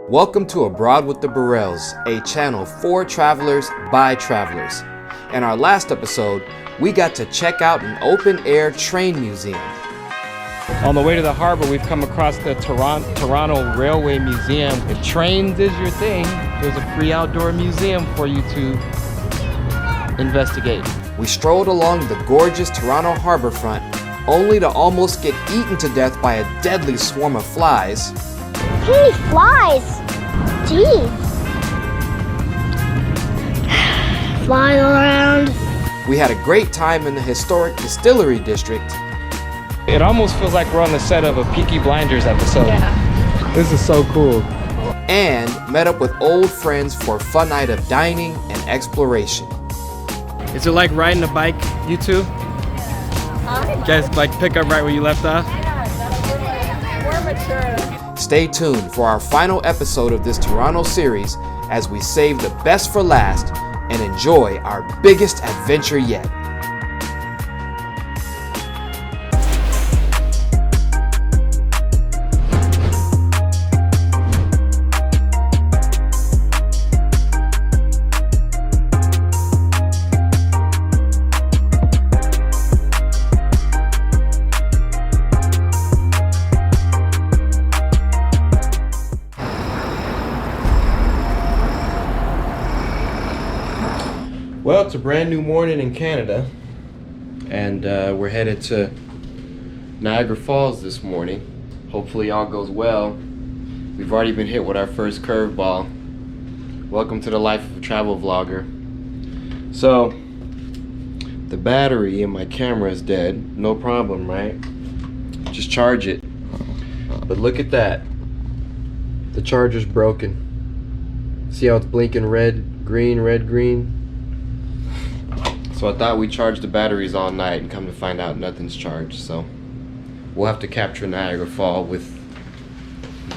Welcome to Abroad with the Burrells, a channel for travelers by travelers. In our last episode, we got to check out an open-air train museum. On the way to the harbor, we've come across the Toronto Railway Museum. If trains is your thing, there's a free outdoor museum for you to investigate. We strolled along the gorgeous Toronto harborfront, only to almost get eaten to death by a deadly swarm of flies. Hey, flies! Jeez. Flying all around. We had a great time in the historic Distillery District. It almost feels like we're on the set of a Peaky Blinders episode. Yeah. This is so cool. And met up with old friends for a fun night of dining and exploration. Is it like riding a bike, you two? You guys like pick up right where you left off? We're mature. Stay tuned for our final episode of this Toronto series as we save the best for last and enjoy our biggest adventure yet. Well, it's a brand new morning in Canada, and we're headed to Niagara Falls this morning. Hopefully all goes well. We've already been hit with our first curveball. Welcome to the life of a travel vlogger. So, the battery in my camera is dead. No problem, right? Just charge it. But look at that. The charger's broken. See how it's blinking red, green? So I thought we charged the batteries all night and come to find out nothing's charged. So we'll have to capture Niagara Falls with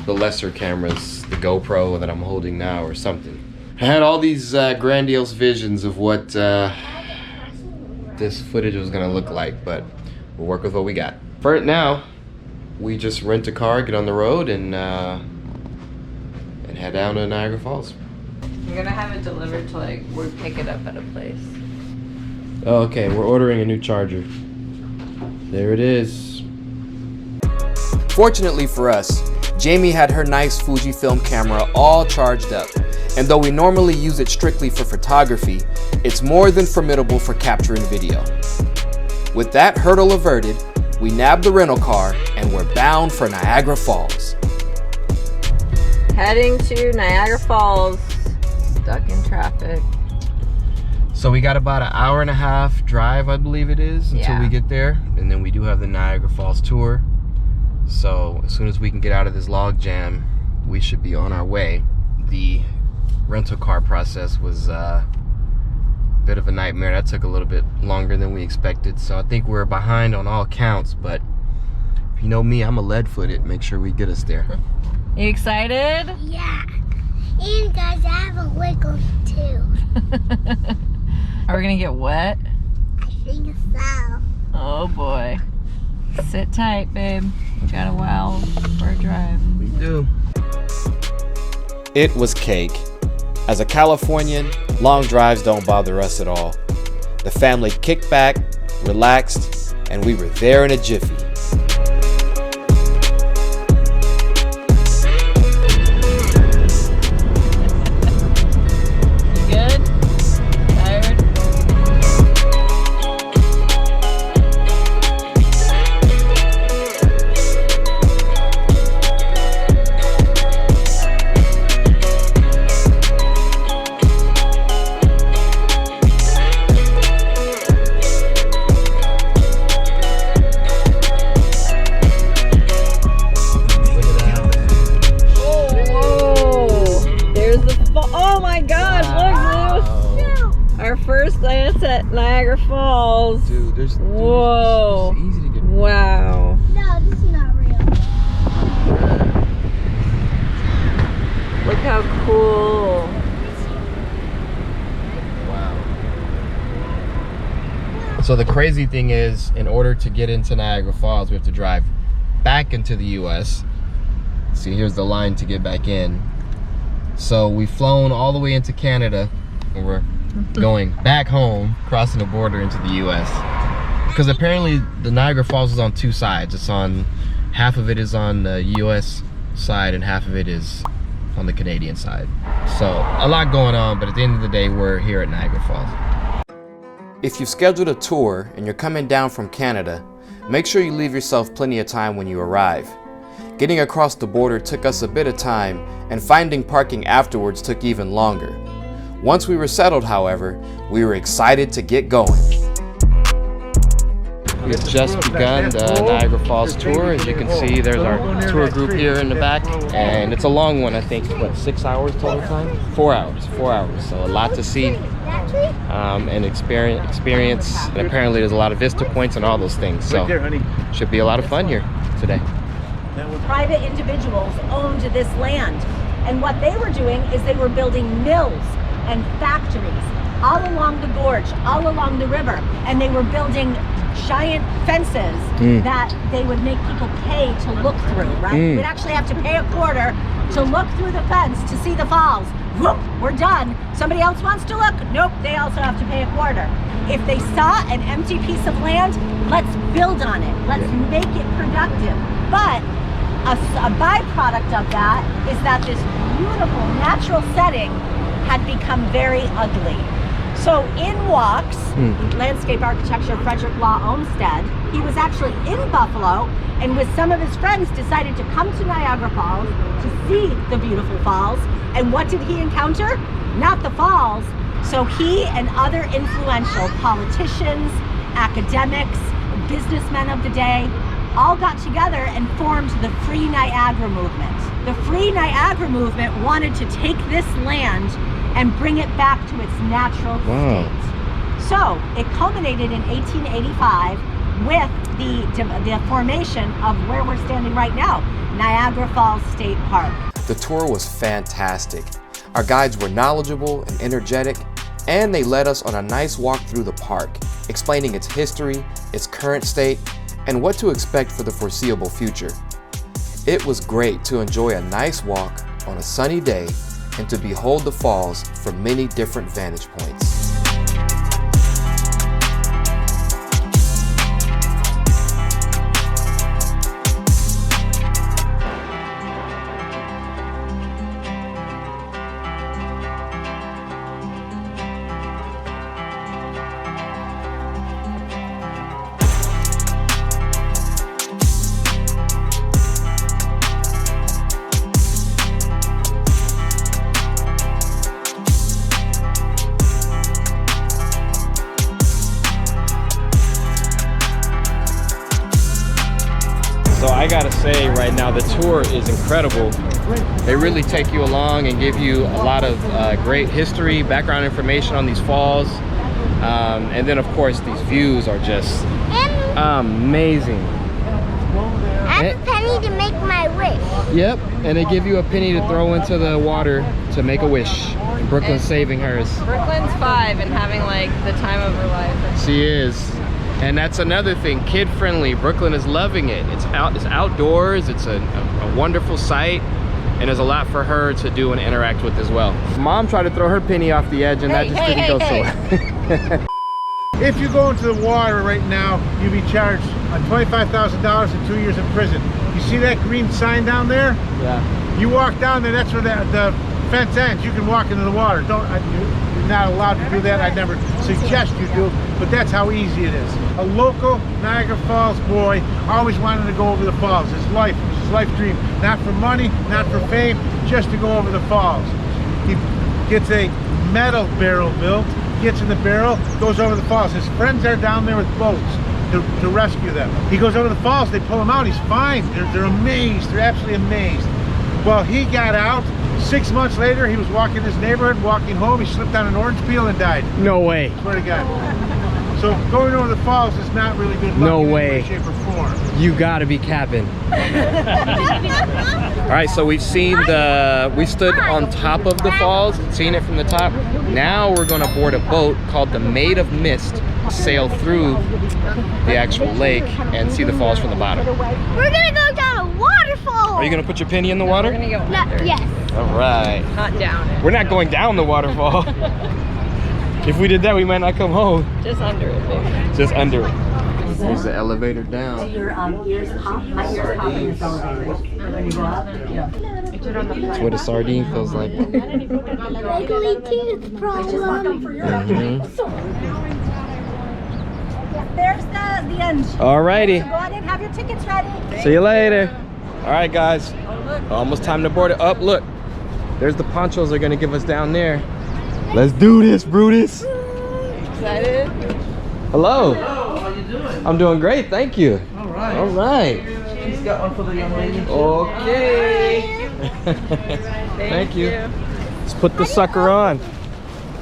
the lesser cameras, the GoPro that I'm holding now or something. I had all these grandiose visions of what this footage was gonna look like, but we'll work with what we got. For right now, we just rent a car, get on the road, and head down to Niagara Falls. We're gonna have it delivered to we'll pick it up at a place. Oh, okay, we're ordering a new charger. There it is. Fortunately for us, Jamie had her nice Fujifilm camera all charged up. And though we normally use it strictly for photography, it's more than formidable for capturing video. With that hurdle averted, we nabbed the rental car and we're bound for Niagara Falls. Heading to Niagara Falls, stuck in traffic. So we got about an hour and a half drive, I believe it is, until we get there. And then we do have the Niagara Falls tour. So as soon as we can get out of this log jam, we should be on our way. The rental car process was a bit of a nightmare. That took a little bit longer than we expected. So I think we're behind on all counts, but if you know me, I'm a lead-footed. Make sure we get us there. You excited? Yeah. And guys, I have a wiggle too. Are we gonna get wet? I think so. Oh boy. Sit tight, babe. We got a while for a drive. We do. It was cake. As a Californian, long drives don't bother us at all. The family kicked back, relaxed, and we were there in a jiffy. First glance at Niagara Falls. Dude, there's whoa. It's easy to get. Wow. No, this is not real. Look how cool. Wow. So the crazy thing is, in order to get into Niagara Falls, we have to drive back into the US. See, here's the line to get back in. So we've flown all the way into Canada, and we're going back home, crossing the border into the US. Because apparently the Niagara Falls is on two sides. It's on, half of it is on the US side and half of it is on the Canadian side. So a lot going on, but at the end of the day, we're here at Niagara Falls. If you've scheduled a tour and you're coming down from Canada, make sure you leave yourself plenty of time when you arrive. Getting across the border took us a bit of time, and finding parking afterwards took even longer. Once we were settled, however, we were excited to get going. We've just begun the Niagara Falls tour. As you can see, there's our tour group here in the back, and it's a long one. I think, what, 6 hours total time? 4 hours, 4 hours. So a lot to see and experience. And apparently there's a lot of vista points and all those things. So should be a lot of fun here today. Private individuals owned this land, and what they were doing is they were building mills and factories all along the gorge, all along the river, and they were building giant fences that they would make people pay to look through, right? We'd actually have to pay a quarter to look through the fence to see the falls. Whoop, we're done. Somebody else wants to look? Nope, they also have to pay a quarter. If they saw an empty piece of land, let's build on it. Let's make it productive. But a byproduct of that is that this beautiful natural setting had become very ugly. So in walks landscape architecture Frederick Law Olmsted. He was actually in Buffalo and with some of his friends decided to come to Niagara Falls to see the beautiful falls. And what did he encounter? Not the falls. So he and other influential politicians, academics, businessmen of the day all got together and formed the Free Niagara movement. The Free Niagara movement wanted to take this land and bring it back to its natural state. So it culminated in 1885 with the formation of where we're standing right now, Niagara Falls State Park. The tour was fantastic. Our guides were knowledgeable and energetic, and they led us on a nice walk through the park, explaining its history, its current state, and what to expect for the foreseeable future. It was great to enjoy a nice walk on a sunny day and to behold the falls from many different vantage points. So I gotta say right now, the tour is incredible. They really take you along and give you a lot of great history, background information on these falls. And then of course these views are just amazing. I have a penny to make my wish. Yep, and they give you a penny to throw into the water to make a wish. Brooklyn's saving hers. Brooklyn's 5 and having like the time of her life. She is. And that's another thing, kid friendly. Brooklyn is loving it. It's outdoors, it's a wonderful sight, and there's a lot for her to do and interact with as well. Mom tried to throw her penny off the edge and that just didn't go so well. If you go into the water right now, you'll be charged $25,000 and 2 years in prison. You see that green sign down there? Yeah. You walk down there, that's where the fence ends. You can walk into the water. You're not allowed to do that. I never suggest you do, but that's how easy it is. A local Niagara Falls boy always wanted to go over the falls. His life dream. Not for money, not for fame, just to go over the falls. He gets a metal barrel built, gets in the barrel, goes over the falls. His friends are down there with boats to rescue them. He goes over the falls, they pull him out, he's fine. They're amazed, they're absolutely amazed. Well, he got out. 6 months later, he was walking his neighborhood, walking home, he slipped on an orange peel and died. No way. Swear to God. So going over the falls is not really good luck No in way. any way, shape, or form. You gotta be capping. All right, so we stood on top of the falls, seen it from the top. Now we're gonna board a boat called the Maid of Mist, sail through the actual lake and see the falls from the bottom. We're gonna go down a waterfall. Are you gonna put your penny in the water? We're gonna go under. Yes. All right. Not down it. We're not going down the waterfall. If we did that, we might not come home. Just under it, baby. Just under it. Here's the elevator down. Your ears pop, my ears pop in this elevator. When you go up, yeah. That's what a sardine feels like. Wiggly tooth problem. There's the end. Alrighty. So go ahead and have your tickets ready. See you later. All right, guys. Almost time to board it. Up, look. There's the ponchos they're gonna give us down there. Let's do this, Brutus. Excited? Hello. How you doing? I'm doing great, thank you. All right. All right. She's got one for the young lady. Okay. Thank you. Let's put the sucker on.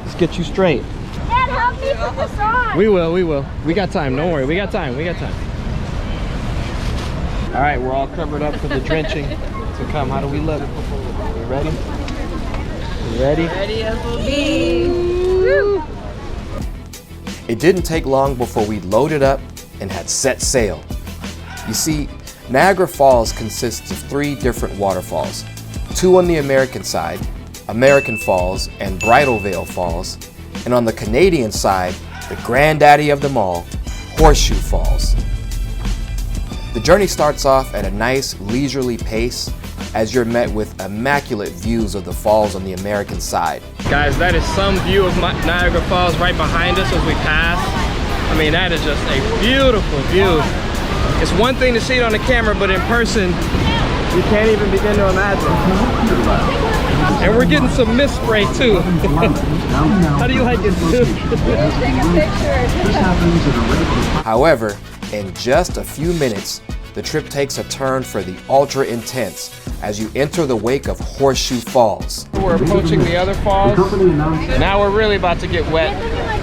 Let's get you straight. Dad, help me put this on. We will, we will. We got time, don't worry. We got time, we got time. All right, we're all covered up for the drenching. So come, how do we look? You ready? You ready? Ready as will be. Woo. It didn't take long before we loaded up and had set sail. You see, Niagara Falls consists of 3 different waterfalls, 2 on the American side, American Falls and Bridal Veil Falls, and on the Canadian side, the granddaddy of them all, Horseshoe Falls. The journey starts off at a nice leisurely pace as you're met with immaculate views of the falls on the American side. Guys, that is some view of Niagara Falls right behind us as we pass. I mean, that is just a beautiful view. It's one thing to see it on the camera, but in person, you can't even begin to imagine. And we're getting some mist spray too. How do you like it too? Take a picture. However, in just a few minutes, the trip takes a turn for the ultra intense as you enter the wake of Horseshoe Falls. We're approaching the other falls. Now we're really about to get wet.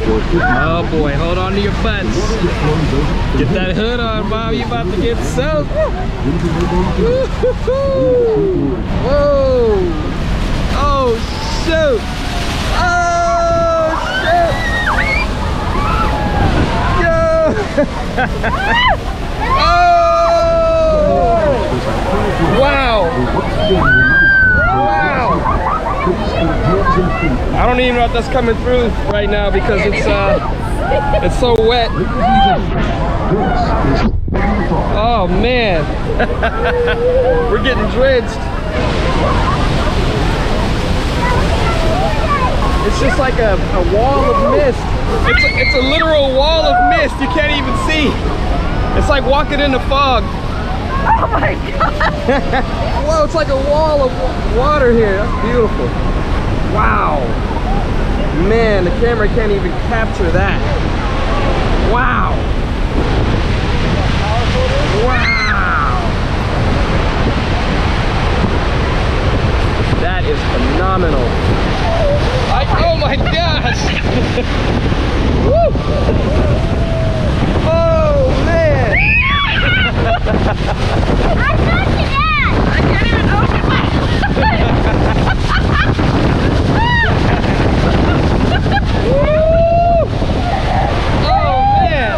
Oh boy, hold on to your butts. Get that hood on, Bob. You about to get soaked. Whoa! Oh shoot! Oh shit! Oh! Wow! Wow! I don't even know if that's coming through right now because it's so wet. Oh man, we're getting drenched. It's just like a wall of mist. It's a literal wall of mist. You can't even see. It's like walking in the fog. Oh my god! Whoa, it's like a wall of water here. That's beautiful. Wow. Man, the camera can't even capture that. Wow. Wow. That is phenomenal. Oh my gosh. Woo. Oh man. I'm touching that. I can't even open my Oh man.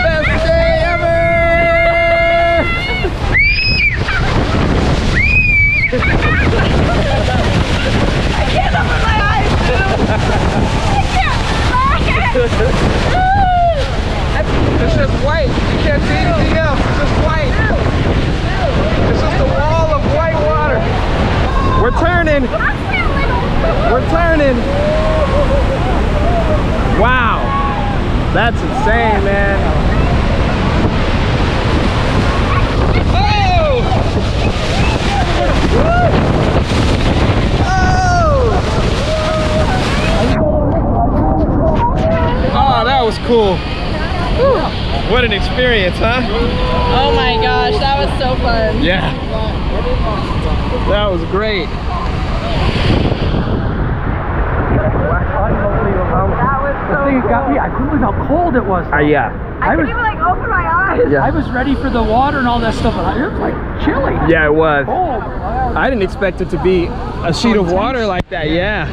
Best day ever. I can't open my eyes, It's just white. You can't see anything else. It's just white. It's just a wall of white water. We're turning. We're turning. Wow. That's insane, man. Oh! Oh, that was cool. What an experience, huh? Oh my gosh, that was so fun. Yeah. That was great. That was so It got me. I couldn't believe how cold it was. Yeah. I couldn't even like open my eyes. Yeah. I was ready for the water and all that stuff, but it was like chilly. Yeah, it was. Cold. I didn't expect it to be a sheet of water like that. Yeah.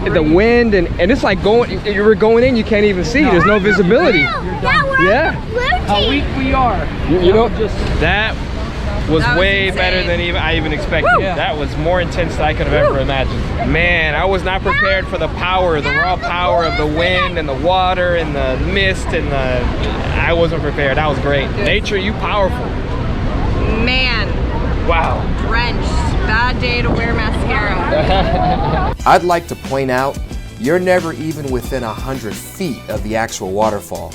The wind and it's like you were going in, you can't even see. There's no visibility. That was Yeah. blue How team. weak we are. You know, just that was That was way insane. better than I even expected. Yeah. That was more intense than I could have ever imagined. Man, I was not prepared for the power, the raw power of the wind and the water and the mist and I wasn't prepared. That was great. Nature, you powerful. Man, Wow. drenched. Bad day to wear mascara. I'd like to point out, you're never even within 100 feet of the actual waterfall.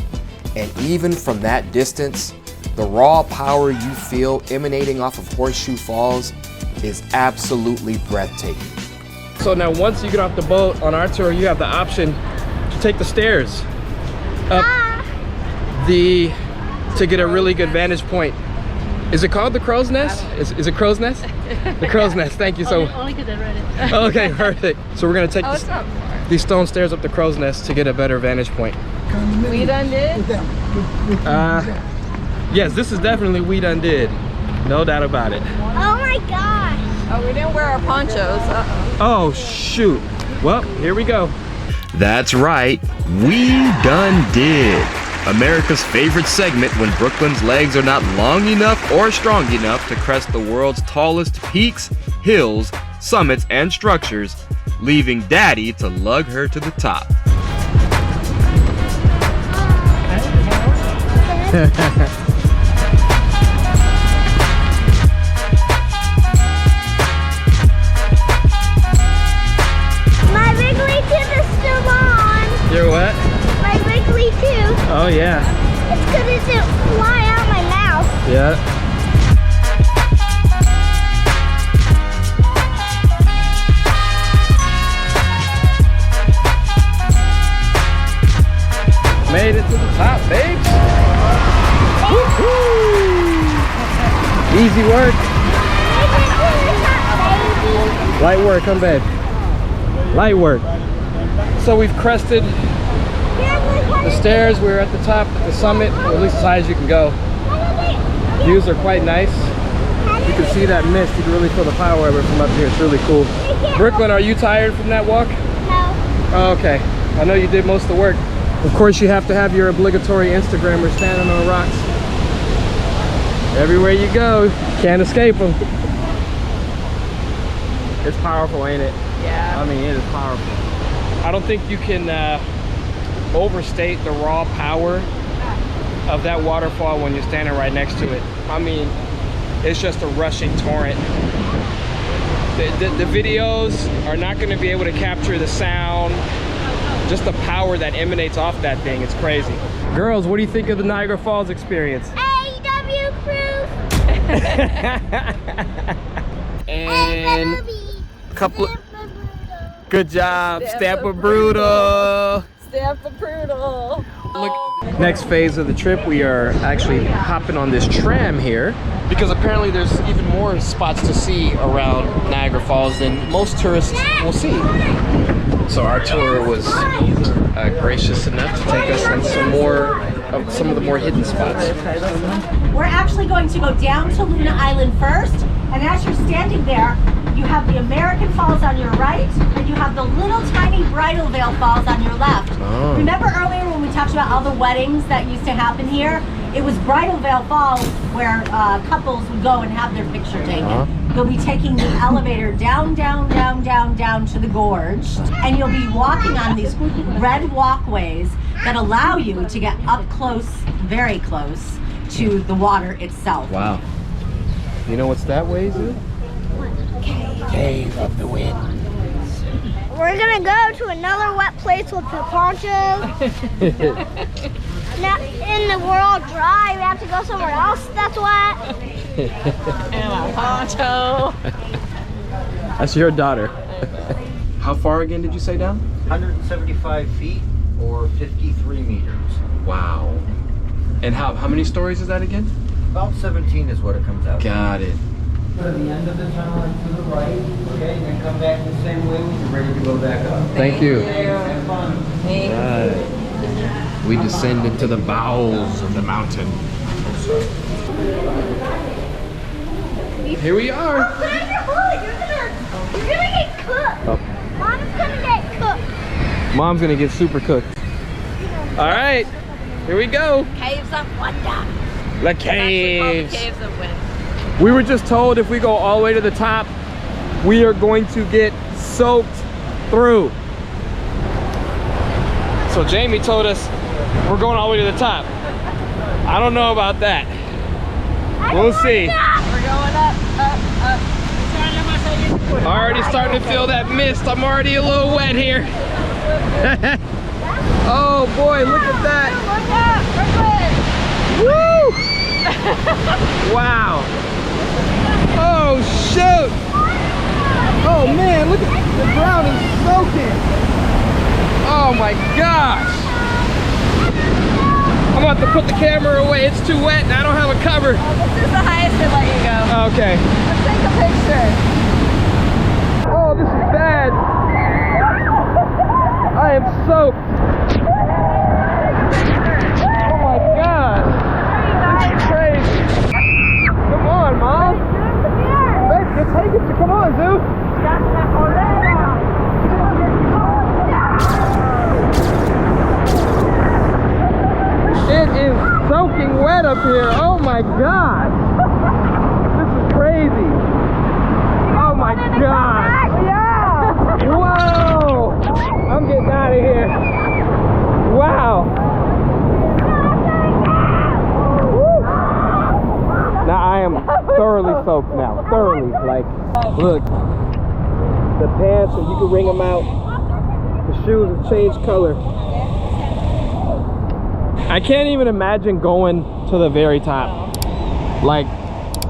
And even from that distance, the raw power you feel emanating off of Horseshoe Falls is absolutely breathtaking. So now once you get off the boat on our tour, you have the option to take the stairs up to get a really good vantage point. Is it called the Crow's Nest? Is it Crow's Nest? The Crow's Nest, thank you. So Only because I read it. okay, perfect. So we're gonna take It's not these stone stairs up the Crow's Nest to get a better vantage point. We done did? Yes, this is definitely we done did. No doubt about it. Oh my gosh. Oh, we didn't wear our ponchos. Uh-oh. Oh shoot. Well, here we go. That's right, we done did. America's favorite segment when Brooklyn's legs are not long enough or strong enough to crest the world's tallest peaks, hills, summits, and structures, leaving Daddy to lug her to the top. My Wrigley tooth is still on. You're what? My Wrigley tooth. Oh yeah. It's because it didn't fly out my mouth. Yeah. Made it to the top, babes. Woo-hoo. Easy work. Light work, huh, babe? Light work. So we've crested the stairs. We're at the top, the summit, or at least as high as you can go. Views are quite nice. You can see that mist. You can really feel the power of it from up here. It's really cool. Brooklyn, are you tired from that walk? No. Oh, okay. I know you did most of the work. Of course, you have to have your obligatory Instagrammer standing on rocks. Everywhere you go, can't escape them. It's powerful, ain't it? Yeah. I mean, it is powerful. I don't think you can overstate the raw power of that waterfall when you're standing right next to it. I mean, it's just a rushing torrent. The videos are not going to be able to capture the sound, just the power that emanates off that thing. It's crazy. Girls, what do you think of the Niagara Falls experience? AW proof. And a couple of, good job, Stamp of Brutal. Stamp of Brutal. Look, next phase of the trip, we are actually hopping on this tram here because apparently there's even more spots to see around Niagara Falls than most tourists will see. So our tour was gracious enough to take us on some of the more hidden spots. We're actually going to go down to Luna Island first, and as you're standing there, you have the American Falls on your right, and you have the little tiny Bridal Veil Falls on your left. Oh. Remember earlier when we talked about all the weddings that used to happen here? It was Bridal Veil Falls where couples would go and have their picture taken. You'll be taking the elevator down, down, down, down, down to the gorge, and you'll be walking on these red walkways that allow you to get up close, very close, to the water itself. Wow. You know what's that way, is it? Cave of the Wind. We're gonna go to another wet place with the ponchos. Now, in the world dry, we have to go somewhere else that's wet. And a poncho. That's your daughter. How far again did you say down? 175 feet or 53 meters. Wow. And how many stories is that again? About 17 is what it comes out to. Got it. Go to the end of the tunnel and to the right, okay, and then come back the same way when you're ready to go back up. Thank you. Have fun. Right. We descend into the bowels of the mountain. Here we are. Put on your hood. You're gonna get cooked. Oh. Mom's gonna get cooked. Mom's gonna get super cooked. All right, here we go. Caves of Wonder. The It's actually called the caves. Caves of Wind. We were just told if we go all the way to the top, we are going to get soaked through. So Jamie told us we're going all the way to the top. I don't know about that. We'll see. We're going up, up. Already starting to feel that mist. I'm already a little wet here. Oh boy, look at that. Woo! Wow. Oh shoot. Oh man, look at the ground is soaking. Oh my gosh. I'm about to put the camera away. It's too wet and I don't have a cover. Oh, this is the highest they let you go. Okay. Let's take a picture. Oh, this is bad. I am soaked. Oh my God. This is crazy. Come on, Mom. Babe, just take it. Come on, Zoo. It is soaking wet up here. Oh my God. This is crazy. Oh my God. Yeah. Whoa. I'm getting out of here. Wow. Woo. Now I am thoroughly soaked now. Thoroughly. Like, look. The pants, and you can wring them out. The shoes have changed color. I can't even imagine going to the very top. Like,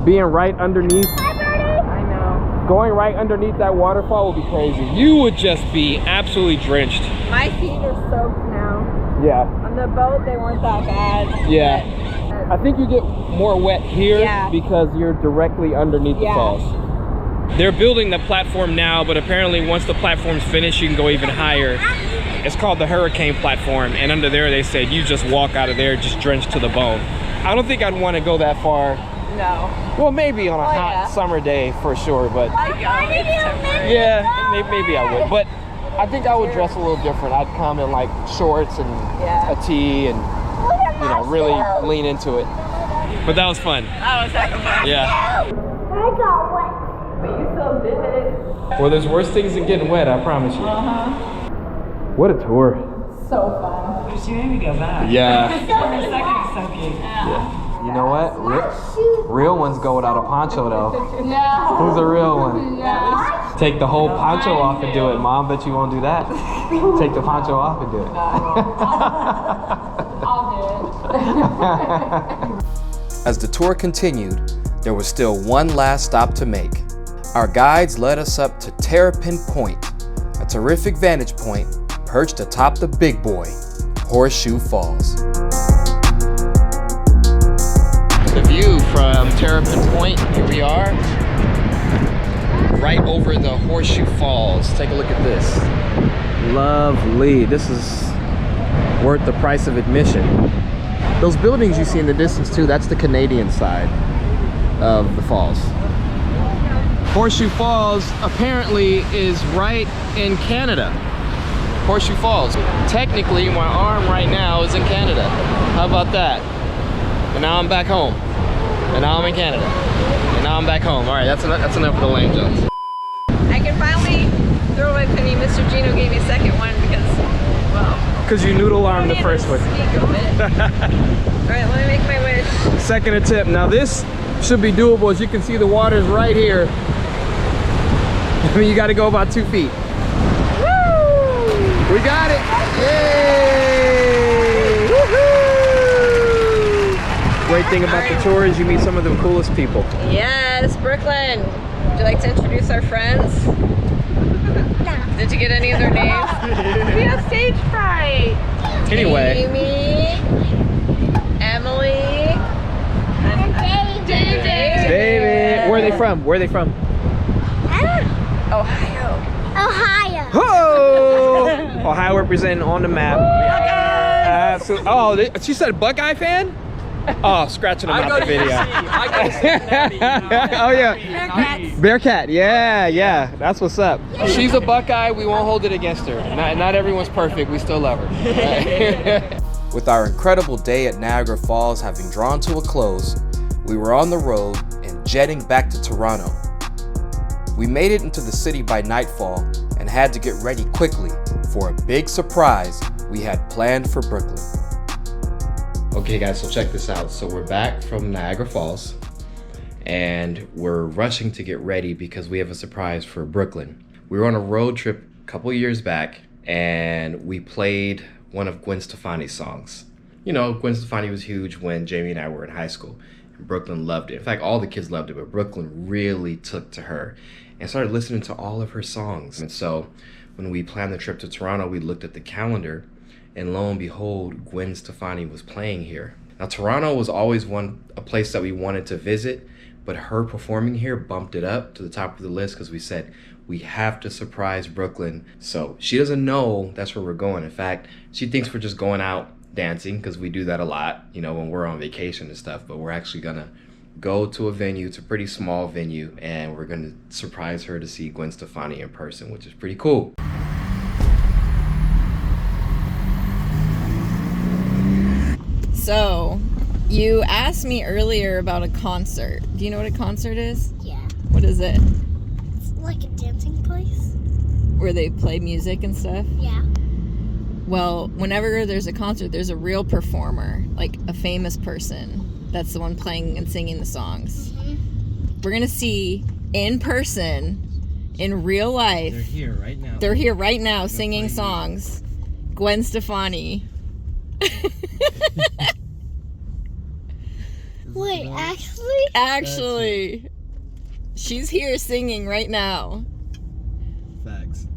being right underneath. I know. Going right underneath that waterfall would be crazy. You would just be absolutely drenched. My feet are soaked now. Yeah. On the boat, they weren't that bad. Yeah. I think you get more wet here because you're directly underneath the falls. They're building the platform now, but apparently once the platform's finished, you can go even higher. It's called the Hurricane Platform, and under there they said you just walk out of there just drenched to the bone. I don't think I'd want to go that far. No. Well, maybe on a hot summer day for sure, but yeah, maybe I would. But I think I would dress a little different. I'd come in like shorts and a tee and, you know, really lean into it. But that was fun. That was heck of fun. Yeah. I got wet. But you still did it. Well, there's worse things than getting wet, I promise you. What a tour. So fun. You made me go back. Yeah. For a second, it's so cute. Yeah. You know what? Real ones go without a poncho though. No. Who's a real one? No. Take the whole poncho off and do it. Mom, bet you won't do that. Take the poncho off and do it. I'll do it. As the tour continued, there was still one last stop to make. Our guides led us up to Terrapin Point, a terrific vantage point perched atop the big boy, Horseshoe Falls. The view from Terrapin Point, here we are, right over the Horseshoe Falls. Take a look at this. Lovely. This is worth the price of admission. Those buildings you see in the distance too, that's the Canadian side of the falls. Horseshoe Falls apparently is right in Canada. Horseshoe Falls. Technically, my arm right now is in Canada. How about that? And now I'm back home. And now I'm in Canada. And now I'm back home. All right, that's enough of the lame jokes. I can finally throw my penny. Mr. Gino gave me a second one because, well. Because you noodle armed the first one. Alright, let me make my wish. Second attempt. Now this should be doable. As you can see, the water is right here. I mean, you got to go about 2 feet. Woo! We got it! Yay! Woohoo! Great thing about the tour is you meet some of the coolest people. Yes, Brooklyn. Would you like to introduce our friends? Did you get any of their names? We have stage fright. Anyway. Amy, Emily, and David. David. Where are they from? Where are they from? Ohio. Oh! Ohio representing on the map. Absolutely. Oh, she said Buckeye fan? Oh, scratching them out the video. I go to Cincinnati, you know? Oh yeah. Bearcat. Yeah. That's what's up. She's a Buckeye. We won't hold it against her. Not everyone's perfect. We still love her. With our incredible day at Niagara Falls having drawn to a close, we were on the road and jetting back to Toronto. We made it into the city by nightfall and had to get ready quickly for a big surprise we had planned for Brooklyn. Okay guys, so check this out. So we're back from Niagara Falls and we're rushing to get ready because we have a surprise for Brooklyn. We were on a road trip a couple years back and we played one of Gwen Stefani's songs. You know, Gwen Stefani was huge when Jamie and I were in high school. And Brooklyn loved it. In fact, all the kids loved it, but Brooklyn really took to her and started listening to all of her songs. And so when we planned the trip to Toronto, we looked at the calendar and lo and behold, Gwen Stefani was playing here. Now, Toronto was always a place that we wanted to visit, but her performing here bumped it up to the top of the list because we said, we have to surprise Brooklyn. So she doesn't know that's where we're going. In fact, she thinks we're just going out dancing because we do that a lot, you know, when we're on vacation and stuff, but we're actually gonna go to a venue. It's a pretty small venue and we're gonna surprise her to see Gwen Stefani in person, which is pretty cool. So, you asked me earlier about a concert. Do you know what a concert is? Yeah. What is it? It's like a dancing place. Where they play music and stuff? Yeah. Well, whenever there's a concert, there's a real performer, like a famous person. That's the one playing and singing the songs. Mm-hmm. We're gonna see in person, in real life. They're here right now. They're here right now singing songs. Gwen Stefani. Wait, actually? Actually, she's here singing right now. Facts.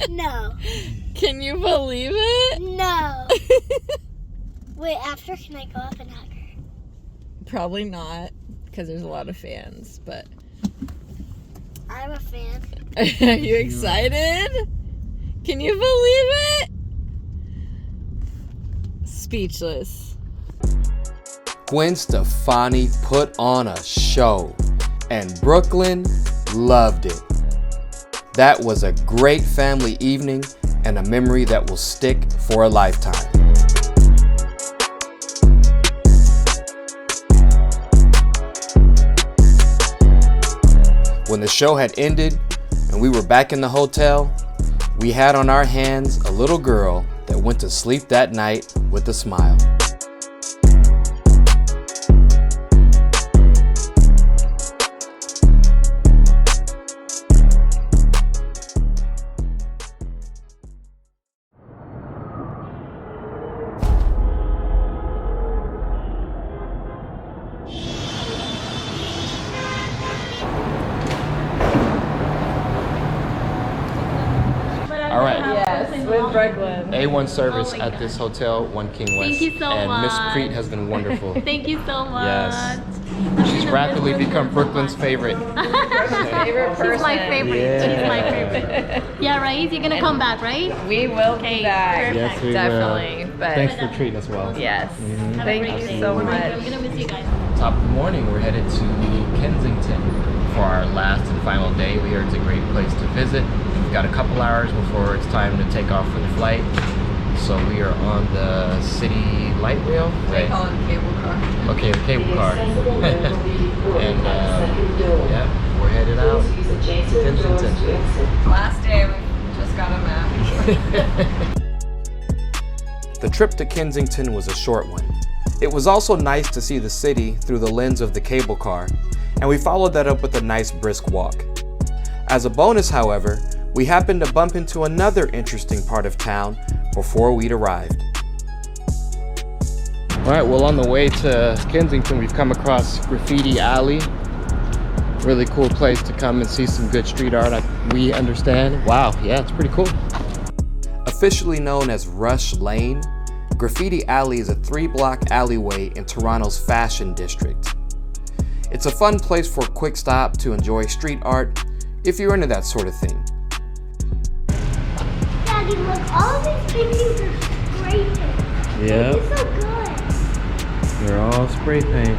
No. Can you believe it? No. Wait, after can I go up and hug her? Probably not, because there's a lot of fans, but... I'm a fan. Are you excited? Can you believe it? Speechless. Gwen Stefani put on a show, and Brooklyn loved it. That was a great family evening and a memory that will stick for a lifetime. When the show had ended and we were back in the hotel, we had on our hands a little girl that went to sleep that night with a smile. All right. Yes, with Brooklyn. A1 service at this hotel, One King West. Thank you so and much. Miss Preet has been wonderful. Thank you so much. Yes. She's rapidly become Brooklyn's favorite. Favorite person. She's my favorite. Yeah. She's my favorite. Yeah, right? You're gonna come back, right? We will Okay, be back. Yes, we will. Definitely. But Thanks for treating us well. yes. Have a Thank great you day. so I'm much. gonna miss you guys. Top of the morning, we're headed to Kensington for our last and final day. We heard it's a great place to visit. We've got a couple hours before it's time to take off for the flight. So we are on the city light rail. They call it a cable car. Okay, the cable car. And yeah, we're headed out to Kensington. Last day, we just got a map. The trip to Kensington was a short one. It was also nice to see the city through the lens of the cable car, and we followed that up with a nice brisk walk. As a bonus, however, we happened to bump into another interesting part of town before we'd arrived. All right, well, on the way to Kensington, we've come across Graffiti Alley. Really cool place to come and see some good street art, we understand. Wow, yeah, it's pretty cool. Officially known as Rush Lane, Graffiti Alley is a 3-block alleyway in Toronto's fashion district. It's a fun place for a quick stop to enjoy street art if you're into that sort of thing. Daddy, look, all these paintings are spray paint. Yeah, It's so good. they're all spray paint.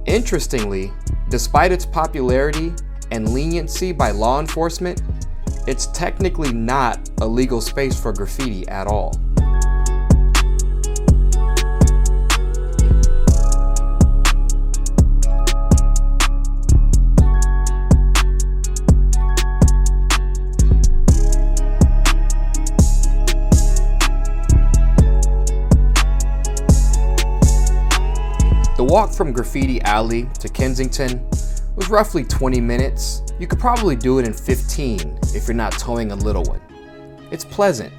Interestingly, despite its popularity and leniency by law enforcement, it's technically not a legal space for graffiti at all. walk from Graffiti Alley to Kensington was roughly 20 minutes. You could probably do it in 15 if you're not towing a little one. It's pleasant.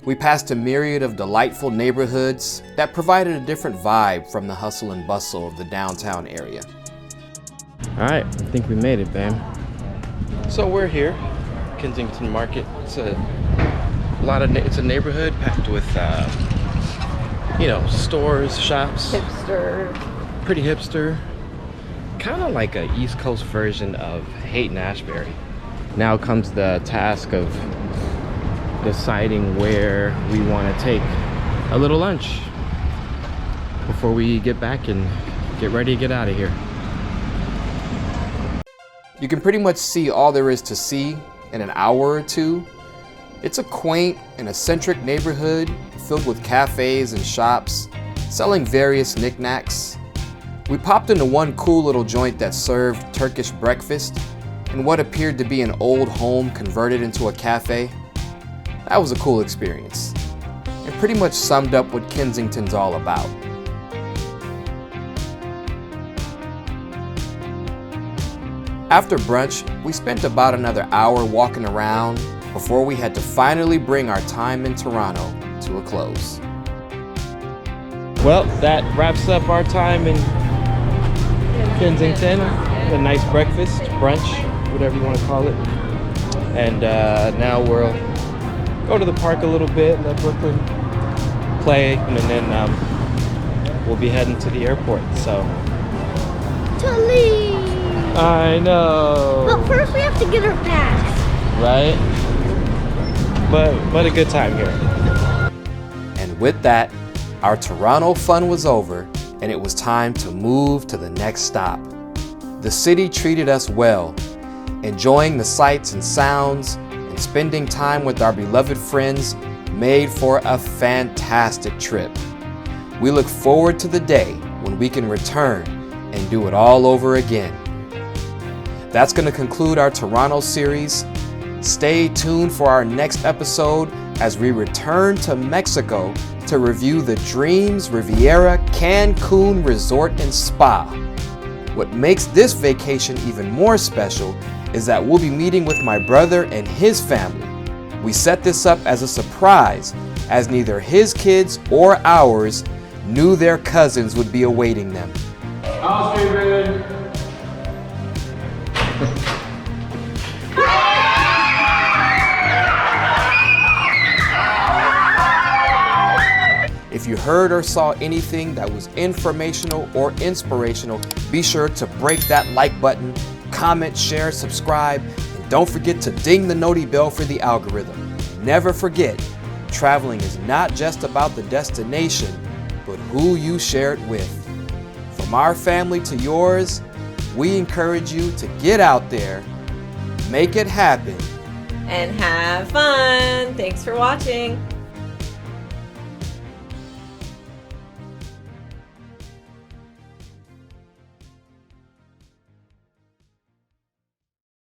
We passed a myriad of delightful neighborhoods that provided a different vibe from the hustle and bustle of the downtown area. All right, I think we made it, babe. So we're here, Kensington Market. It's a neighborhood packed with, stores, shops. Hipster. Pretty hipster. Kind of like a East Coast version of Haight-Ashbury. Now comes the task of deciding where we want to take a little lunch before we get back and get ready to get out of here. You can pretty much see all there is to see in an hour or two. It's a quaint and eccentric neighborhood filled with cafes and shops selling various knickknacks. We popped into one cool little joint that served Turkish breakfast in what appeared to be an old home converted into a cafe. That was a cool experience. It pretty much summed up what Kensington's all about. After brunch, we spent about another hour walking around before we had to finally bring our time in Toronto to a close. Well, that wraps up our time in Kensington. A nice breakfast, brunch, whatever you want to call it. And now we'll go to the park a little bit, let Brooklyn play, and then we'll be heading to the airport. So. To leave. I know. But first we have to get our bags. Right? But a good time here. And with that, our Toronto fun was over, and it was time to move to the next stop. The city treated us well, enjoying the sights and sounds and spending time with our beloved friends made for a fantastic trip. We look forward to the day when we can return and do it all over again. That's going to conclude our Toronto series. Stay tuned for our next episode as we return to Mexico to review the Dreams Riviera Cancun Resort and Spa. What makes this vacation even more special is that we'll be meeting with my brother and his family. We set this up as a surprise, as neither his kids or ours knew their cousins would be awaiting them. Housekeeping! If you heard or saw anything that was informational or inspirational, be sure to break that like button, comment, share, subscribe, and don't forget to ding the noti bell for the algorithm. Never forget, traveling is not just about the destination, but who you share it with. From our family to yours, we encourage you to get out there, make it happen, and have fun. Thanks for watching.